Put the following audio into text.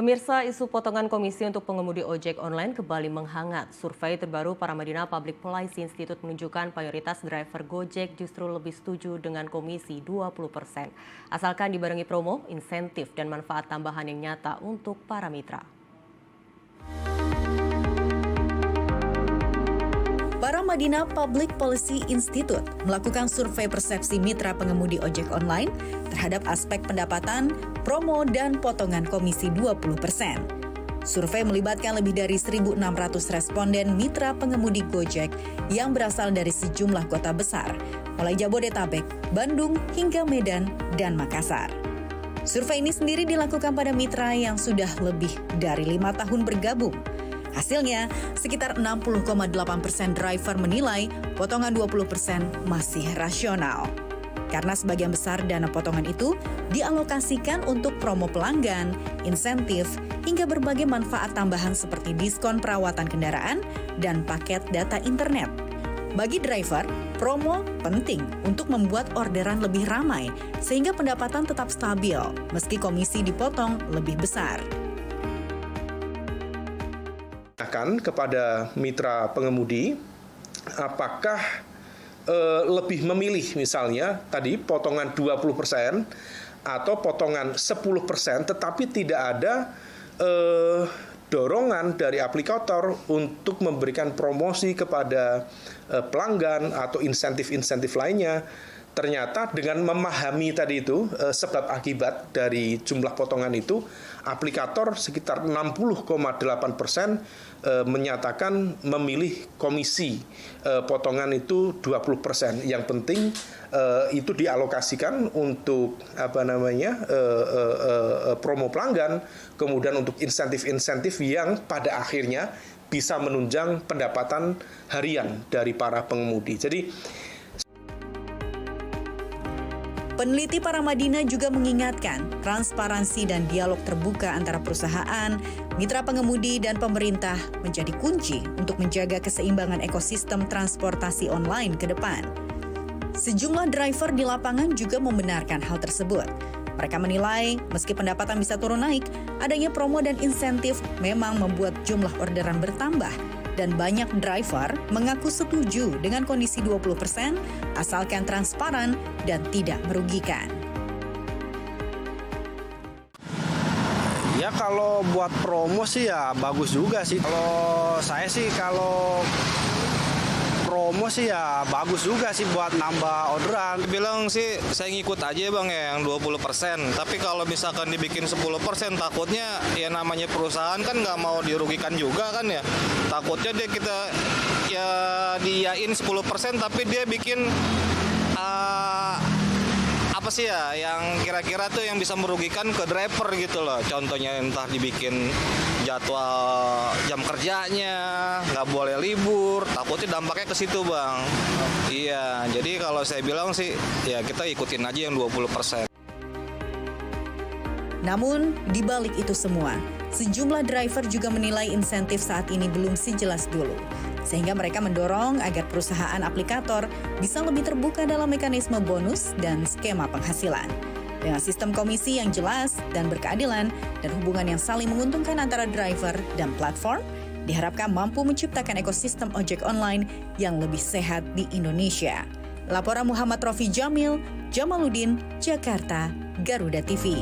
Pemirsa, isu potongan komisi untuk pengemudi ojek online kembali menghangat. Survei terbaru Paramadina Public Policy Institute menunjukkan mayoritas driver Gojek justru lebih setuju dengan komisi 20%. Asalkan dibarengi promo, insentif, dan manfaat tambahan yang nyata untuk para mitra. Paramadina Public Policy Institute melakukan survei persepsi mitra pengemudi ojek online terhadap aspek pendapatan, promo, dan potongan komisi 20%. Survei melibatkan lebih dari 1.600 responden mitra pengemudi Gojek yang berasal dari sejumlah kota besar, mulai Jabodetabek, Bandung, hingga Medan, dan Makassar. Survei ini sendiri dilakukan pada mitra yang sudah lebih dari 5 tahun bergabung. Hasilnya, sekitar 60,8% driver menilai potongan 20% masih rasional. Karena sebagian besar dana potongan itu dialokasikan untuk promo pelanggan, insentif, hingga berbagai manfaat tambahan seperti diskon perawatan kendaraan dan paket data internet. Bagi driver, promo penting untuk membuat orderan lebih ramai sehingga pendapatan tetap stabil meski komisi dipotong lebih besar. Kepada mitra pengemudi, apakah lebih memilih misalnya tadi potongan 20% atau potongan 10%, tetapi tidak ada dorongan dari aplikator untuk memberikan promosi kepada pelanggan atau insentif-insentif lainnya. Ternyata dengan memahami tadi itu sebab akibat dari jumlah potongan itu, aplikator sekitar 60,8% menyatakan memilih komisi potongan itu 20%. Yang penting itu dialokasikan untuk promo pelanggan, kemudian untuk insentif-insentif yang pada akhirnya bisa menunjang pendapatan harian dari para pengemudi. Jadi peneliti Paramadina juga mengingatkan transparansi dan dialog terbuka antara perusahaan, mitra pengemudi, dan pemerintah menjadi kunci untuk menjaga keseimbangan ekosistem transportasi online ke depan. Sejumlah driver di lapangan juga membenarkan hal tersebut. Mereka menilai meski pendapatan bisa turun naik, adanya promo dan insentif memang membuat jumlah orderan bertambah. Dan banyak driver mengaku setuju dengan kondisi 20% asalkan transparan dan tidak merugikan. Ya kalau buat promo sih ya bagus juga sih. Kalau saya sih kalau promo sih ya bagus juga sih buat nambah orderan. Bilang sih saya ngikut aja bang ya yang 20%. Tapi kalau misalkan dibikin 10% takutnya ya namanya perusahaan kan nggak mau dirugikan juga kan ya. Takutnya kita ya diiyain 10% tapi dia bikin apa sih ya yang kira-kira tuh yang bisa merugikan ke driver gitu loh. Contohnya entah dibikin jadwal jam kerjanya, nggak boleh libur, takutnya dampaknya ke situ bang. Iya, jadi kalau saya bilang sih ya kita ikutin aja yang 20%. Namun, di balik itu semua, sejumlah driver juga menilai insentif saat ini belum sejelas dulu. Sehingga mereka mendorong agar perusahaan aplikator bisa lebih terbuka dalam mekanisme bonus dan skema penghasilan. Dengan sistem komisi yang jelas dan berkeadilan dan hubungan yang saling menguntungkan antara driver dan platform, diharapkan mampu menciptakan ekosistem ojek online yang lebih sehat di Indonesia. Laporan Muhammad Rofi Jamil, Jamaluddin, Jakarta, Garuda TV.